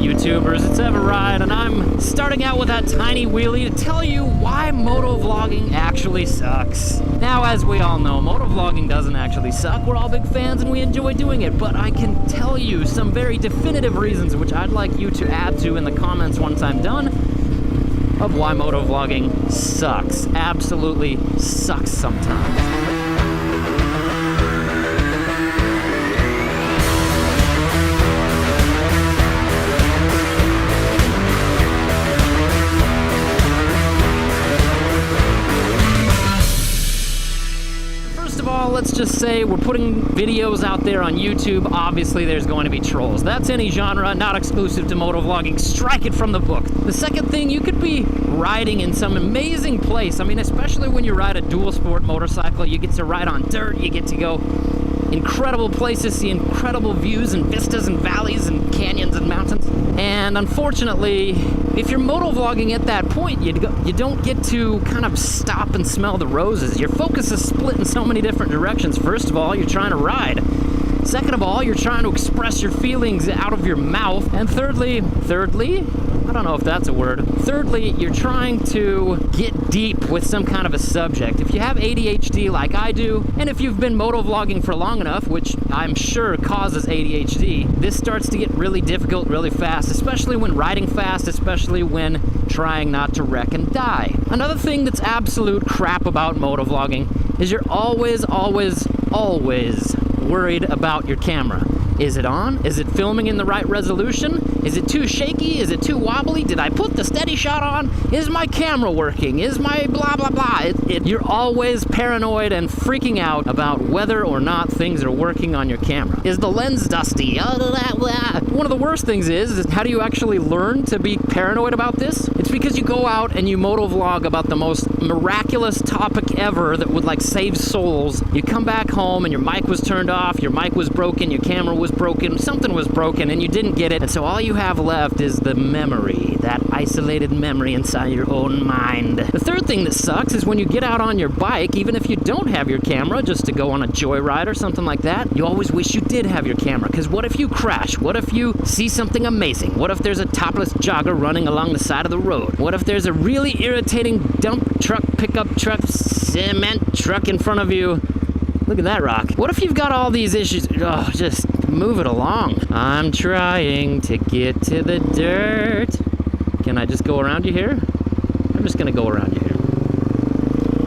YouTubers? It's eveRide, and I'm starting out with that tiny wheelie to tell you why motovlogging actually sucks. Now, as we all know, motovlogging doesn't actually suck. We're all big fans and we enjoy doing it, but I can tell you some very definitive reasons, which I'd like you to add to in the comments once I'm done, of why motovlogging sucks. Absolutely sucks sometimes. Let's just say we're putting videos out there on YouTube. Obviously, there's going to be trolls. That's any genre, not exclusive to motovlogging. Strike it from the book. The second thing, you could be riding in some amazing place. I mean, especially when you ride a dual sport motorcycle, you get to ride on dirt, you get to go incredible places, see incredible views and vistas and valleys and canyons and mountains. And unfortunately, if you're motovlogging at that point, you don't get to kind of stop and smell the roses. Your focus is split in so many different directions. First of all, you're trying to ride. Second of all, you're trying to express your feelings out of your mouth. And thirdly, I don't know if that's a word. Thirdly, you're trying to get deep with some kind of a subject. If you have ADHD like I do, and if you've been motovlogging for long enough, which I'm sure causes ADHD, this starts to get really difficult really fast, especially when riding fast, especially when trying not to wreck and die. Another thing that's absolute crap about motovlogging is you're always worried about your camera. Is it on? Is it filming in the right resolution? Is it too shaky? Is it too wobbly? Did I put the steady shot on? Is my camera working? Is my blah blah blah? You're always paranoid and freaking out about whether or not things are working on your camera. Is the lens dusty? One of the worst things is how do you actually learn to be paranoid about this? It's because you go out and you motovlog about the most miraculous topic ever that would like save souls. You come back home and your mic was turned off, your mic was broken, your camera was broken, something was broken and you didn't get it, and so all you have left is the memory, that isolated memory inside your own mind. The third thing that sucks is when you get out on your bike, even if you don't have your camera, just to go on a joyride or something like that, you always wish you did have your camera, because what if you crash? What if you see something amazing? What if there's a topless jogger running along the side of the road? What if there's a really irritating dump truck, pickup truck, cement truck in front of you? Look at that rock. What if you've got all these issues? Oh, just move it along. I'm trying to get to the dirt. Can I just go around you here? I'm just gonna go around you here.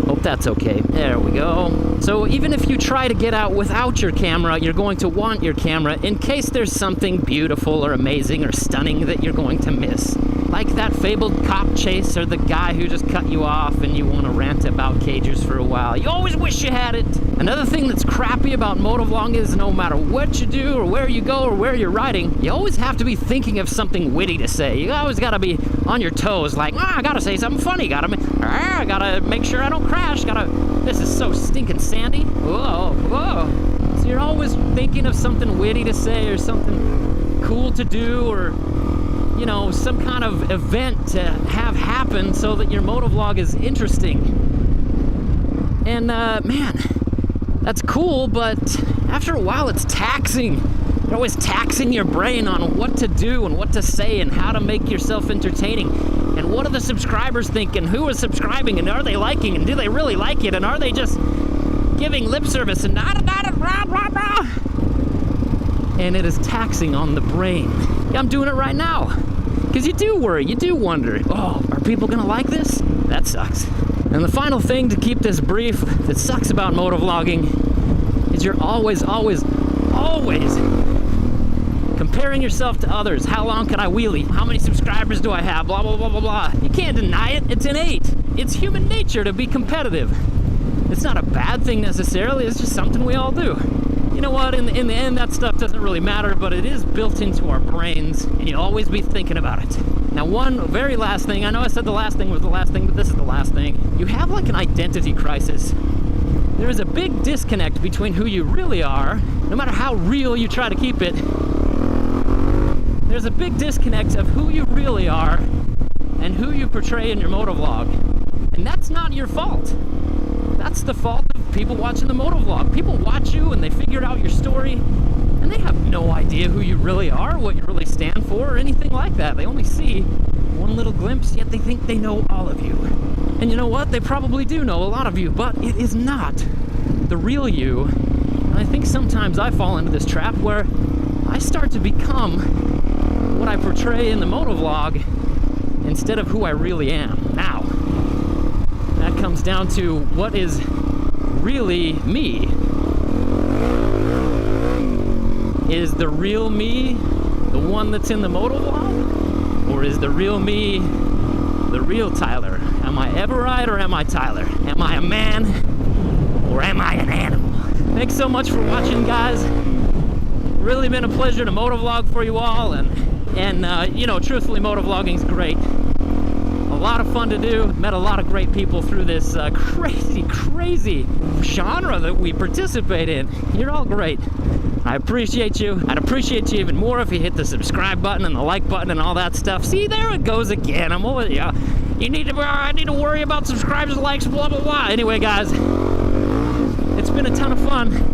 Hope that's okay. There we go. So even if you try to get out without your camera, you're going to want your camera in case there's something beautiful or amazing or stunning that you're going to miss. Like that fabled cop chase or the guy who just cut you off and you want to rant about cagers for a while. You always wish you had it. Another thing that's crappy about motovlogging is no matter what you do or where you go or where you're riding, you always have to be thinking of something witty to say. You always got to be on your toes like, I got to say something funny. I got to make sure I don't crash. This is so stinking sandy. Whoa. So you're always thinking of something witty to say or something cool to do or some kind of event to have happen so that your motovlog is interesting. And man, that's cool, but after a while it's taxing. You're always taxing your brain on what to do and what to say and how to make yourself entertaining. And what are the subscribers thinking? Who is subscribing and are they liking and do they really like it? And are they just giving lip service and and it is taxing on the brain. Yeah, I'm doing it right now. Because you do worry, you do wonder, are people gonna like this? That sucks. And the final thing to keep this brief that sucks about motovlogging is you're always comparing yourself to others. How long can I wheelie? How many subscribers do I have? Blah, blah, blah, blah, blah. You can't deny it, it's innate. It's human nature to be competitive. It's not a bad thing necessarily, it's just something we all do. You know what, in the end, that stuff doesn't really matter, but it is built into our brains, and you'll always be thinking about it. Now, one very last thing, I know I said the last thing was the last thing, but this is the last thing. You have like an identity crisis. There is a big disconnect between who you really are, no matter how real you try to keep it. There's a big disconnect of who you really are and who you portray in your motovlog. And that's not your fault. that's the fault of people watching the motovlog. People watch you and they figured out your story, and they have no idea who you really are, what you really stand for, or anything like that. They only see one little glimpse, yet they think they know all of you. And you know what? They probably do know a lot of you, but it is not the real you. And I think sometimes I fall into this trap where I start to become what I portray in the motovlog instead of who I really am. Now, that comes down to what is really me. Is the real me the one that's in the motovlog? Or is the real me the real Tyler? Am I eveRide or am I Tyler? Am I a man or am I an animal? Thanks so much for watching, guys. Really been a pleasure to motovlog for you all, and you know, truthfully, motovlogging's great. A lot of fun to do. Met a lot of great people through this crazy genre that we participate in. You're all great. I appreciate you. I'd appreciate you even more if you hit the subscribe button and the like button and all that stuff. See, there it goes again. I'm over, yeah. I need to worry about subscribers, likes, blah, blah, blah. Anyway, guys, it's been a ton of fun.